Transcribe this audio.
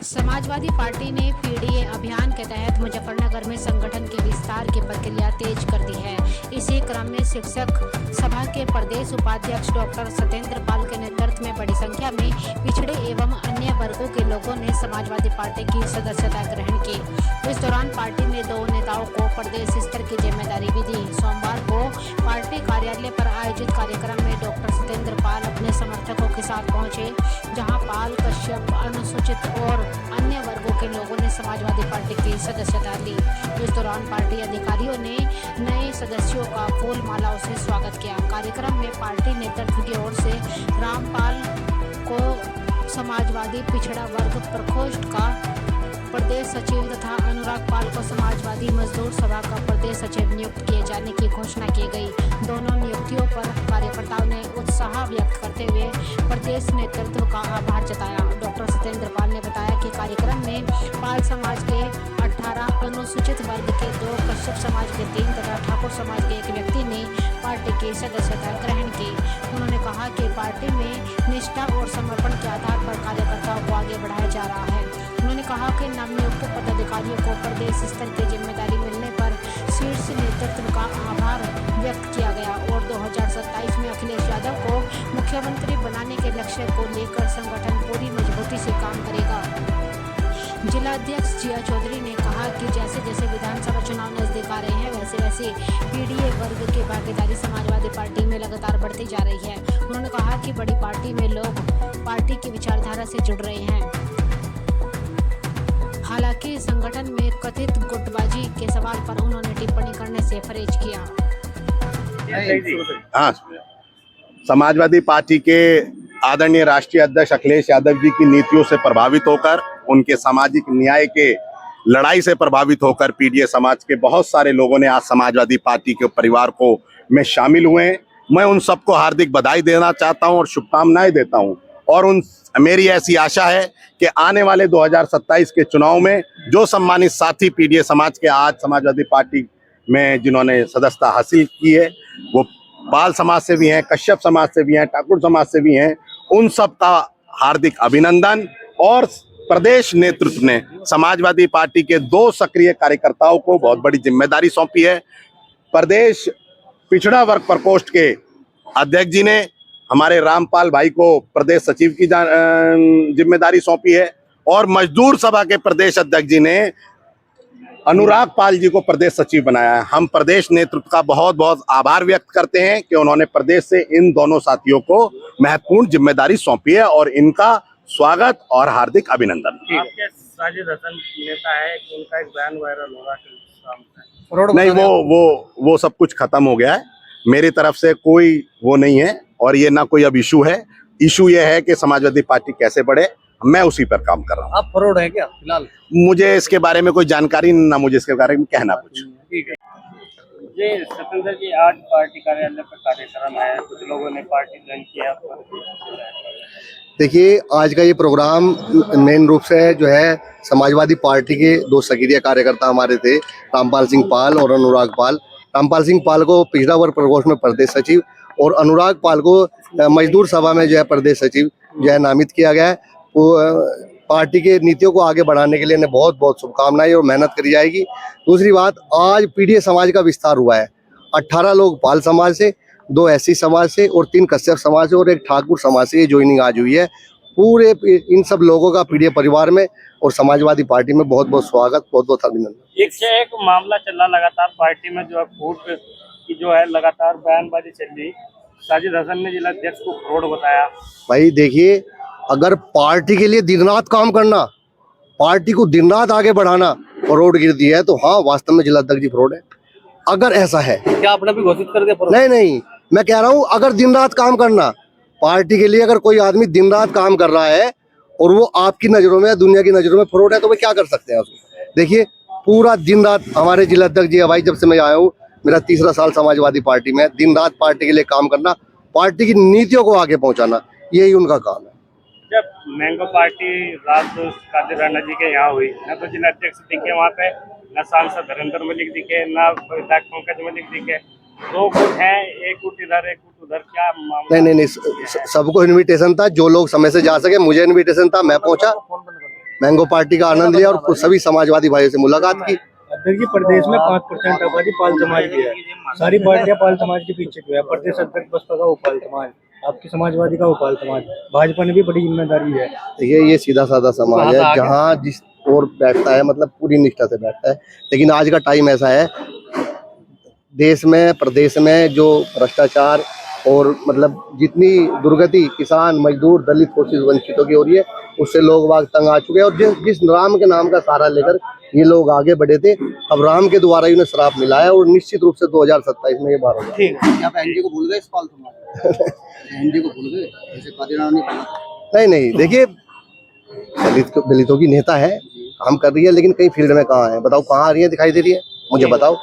Samajwadi party ने PDA अभियान के तहत मुजफ्फरनगर में संगठन के विस्तार की प्रक्रिया तेज कर दी है। इसी क्रम में शिक्षक सभा के प्रदेश उपाध्यक्ष डॉक्टर सत्येंद्र पाल के नेतृत्व में बड़ी संख्या में पिछड़े एवं अन्य वर्गों के लोगों ने समाजवादी पार्टी की सदस्यता ग्रहण की। इस दौरान पार्टी ने 2 नेताओं को प्रदेश स्तर की जिम्मेदारी भी दी। सोमवार को पार्टी कार्यालय पर आयोजित कार्यक्रम में डॉक्टर सत्येंद्र पाल अपने समर्थकों के साथ पहुंचे, जहां पाल, कश्यप, अनुसूचित और अन्य वर्गों के लोगों ने समाजवादी पार्टी की सदस्यता ली। इस दौरान पार्टी अधिकारियों ने नए सदस्यों का फूल मालाओं से स्वागत किया। कार्यक्रम में पार्टी नेतृत्व की ओर से रामपाल को समाजवादी पिछड़ा वर्ग प्रकोष्ठ का प्रदेश सचिव तथा अनुराग पाल को समाजवादी मजदूर सभा का प्रदेश सचिव नियुक्त किए जाने की घोषणा की गई। दोनों नियुक्तियों पर कार्यकर्ताओं ने उत्साह व्यक्त करते हुए प्रदेश नेतृत्व का आभार जताया। डॉक्टर सत्येंद्र पाल ने बताया कि कार्यक्रम में पाल समाज के 18, अनुसूचित वर्ग के 2, कश्यप समाज के 3 तथा ठाकुर समाज के 1 व्यक्ति ने पार्टी की सदस्यता ग्रहण की। उन्होंने कहा कि पार्टी में निष्ठा और समर्पण के आधार पर कार्यकर्ताओं को आगे बढ़ाया जा रहा है। उन्होंने कहा कि नवनियुक्त पदाधिकारियों को प्रदेश स्तर की जिम्मेदारी मिलने पर शीर्ष नेतृत्व का आभार व्यक्त किया गया और 2027 में अखिलेश यादव को मुख्यमंत्री बनाने के लक्ष्य को लेकर संगठन पूरी मजबूती से काम करेगा। जिलाध्यक्ष जिया चौधरी ने कहा कि जैसे जैसे विधानसभा चुनाव नजदीक आ रहे हैं, वैसे वैसे पीडीए वर्ग की भागीदारी समाजवादी पार्टी में लगातार बढ़ती जा रही है। उन्होंने कहा कि बड़ी पार्टी में लोग पार्टी की विचारधारा से जुड़ रहे हैं। हालांकि संगठन में कथित गुटबाजी के सवाल पर उन्होंने टिप्पणी करने से परहेज किया। हाँ, समाजवादी पार्टी के आदरणीय राष्ट्रीय अध्यक्ष अखिलेश यादव जी की नीतियों से प्रभावित होकर, उनके सामाजिक न्याय के लड़ाई से प्रभावित होकर पीडीए समाज के बहुत सारे लोगों ने आज समाजवादी पार्टी के परिवार को में शामिल हुए हैं। मैं उन सबको हार्दिक बधाई देना चाहता हूं और शुभकामनाएं देता हूं और मेरी ऐसी आशा है कि आने वाले 2027 के चुनाव में जो सम्मानित साथी पीडीए समाज के आज समाजवादी पार्टी में जिन्होंने सदस्यता हासिल की है, वो पाल समाज से भी हैं, कश्यप समाज से भी हैं, ठाकुर समाज से भी हैं, उन सब का हार्दिक अभिनंदन। और प्रदेश नेतृत्व ने समाजवादी पार्टी के 2 सक्रिय कार्यकर्ताओं को बहुत बड़ी जिम्मेदारी सौंपी है। प्रदेश पिछड़ा वर्ग प्रकोष्ठ के अध्यक्ष जी ने हमारे रामपाल भाई को प्रदेश सचिव की जिम्मेदारी सौंपी है और मजदूर सभा के प्रदेश अध्यक्ष जी ने अनुराग पाल जी को प्रदेश सचिव बनाया है। हम प्रदेश नेतृत्व का बहुत बहुत आभार व्यक्त करते हैं कि उन्होंने प्रदेश से इन दोनों साथियों को महत्वपूर्ण जिम्मेदारी सौंपी है और इनका स्वागत और हार्दिक अभिनंदन। आपके साजिद हसन नेता है कि उनका एक बयान वायरल हो रहा है। नहीं, वो सब कुछ खत्म हो गया है। मेरी तरफ से कोई वो नहीं है और ये ना कोई अब इशू है। इशू ये है कि समाजवादी पार्टी कैसे बढ़े, मैं उसी पर काम कर रहा हूँ। आप फरौड है क्या फिलहाल? मुझे इसके बारे में कोई जानकारी ना मुझे इसके बारे में कहना कुछ। ठीक है जी। सत्येंद्र जी, आज पार्टी कार्यालय पर कार्यक्रम है, कुछ लोगों ने पार्टी ज्वाइन किया। देखिए, आज का ये प्रोग्राम मेन रूप से जो है समाजवादी पार्टी के 2 सक्रिय कार्यकर्ता हमारे थे, रामपाल सिंह पाल और अनुराग पाल। रामपाल सिंह पाल को पिछड़ा वर्ग प्रकोष्ठ में प्रदेश सचिव और अनुराग पाल को मजदूर सभा में जो है प्रदेश सचिव जो है नामित किया गया है। पार्टी के नीतियों को आगे बढ़ाने के लिए इन्हें बहुत बहुत शुभकामनाएं और मेहनत करी जाएगी। दूसरी बात, आज पीडीए समाज का विस्तार हुआ है। 18 लोग पाल समाज से, 2 एससी समाज से और 3 कश्यप समाज से और 1 ठाकुर समाज से ये ज्वाइनिंग आज हुई है। पूरे इन सब लोगों का पीडीए परिवार में और समाजवादी पार्टी में बहुत बहुत स्वागत, बहुत बहुत अभिनंदन। एक मामला चल रहा लगातार पार्टी में, जो है फूट की जो है लगातार बयानबाजी चल रही। साजिद हसन ने जिलाध्यक्ष को फ्रॉड बताया। भाई देखिए, अगर पार्टी के लिए दिन रात काम करना, पार्टी को दिन रात आगे बढ़ाना फ्रॉड गिरती है, तो हाँ, वास्तव में जिलाध्यक्ष जी फ्रॉड है। अगर ऐसा है, क्या आपने भी घोषित कर दिया? नहीं, मैं कह रहा हूँ अगर दिन रात काम करना, पार्टी के लिए अगर कोई आदमी दिन रात काम कर रहा है और वो आपकी नजरों में, दुनिया की नजरों में फ्रॉड है, तो वो क्या कर सकते हैं उसको? देखिए, पूरा दिन रात हमारे जिलाध्यक्ष जी भाई, जब से मैं आया हूँ, मेरा 3रा साल समाजवादी पार्टी में, दिन रात पार्टी के लिए काम करना, पार्टी की नीतियों को आगे पहुंचाना, यही उनका काम है। जब मैंगो पार्टी रात कादिर राणा जी के यहाँ हुई, न तो जिलाध्यक्ष दिखे वहाँ पे, न सांसद धर्मेंद्र मलिक दिखे, न विधायक पंकज मलिक दिखे। 2 गुट हैं, 1 गुट इधर 1 गुट उधर, क्या मामला? नहीं, सबको इनविटेशन था, जो लोग समय से जा सके। मुझे इनविटेशन था, मैं पहुंचा। मैंगो पार्टी का आनंद लिया और सभी समाजवादी भाइयों से मुलाकात की। अध्यक्ष जी, प्रदेश में 5% आबादी पाल समाज की है। सारी पार्टियां पाल समाज के पीछे क्यों है? प्रदेश अध्यक्ष बसपा का वो पाल समाज, आपकी समाजवादी का वो पाल समाज, भाजपा ने भी बड़ी जिम्मेदारी है। ये सीधा साधा समाज है, जहाँ जिस ओर बैठता है मतलब पूरी निष्ठा से बैठता है। लेकिन आज का टाइम ऐसा है, देश में प्रदेश में जो भ्रष्टाचार और मतलब जितनी दुर्गति किसान मजदूर दलित शोषित वंचितों की हो रही है, उससे लोग बाग तंग आ चुके हैं। और जिस राम के नाम का सहारा लेकर ये लोग आगे बढ़े थे, अब राम के द्वारा ही उन्हें श्राप मिला है और निश्चित रूप से 2027 में ये बार होगा। ठीक है। आप एनजी को भूल गए, इस पाल समाज एनजी को भूल गए, ऐसे कादिराना नहीं बोला। नहीं देखिए, दलितों की नेता है, काम कर रही है, लेकिन कई फील्ड में कहाँ है बताओ, कहाँ आ रही है, दिखाई दे रही है, मुझे बताओ।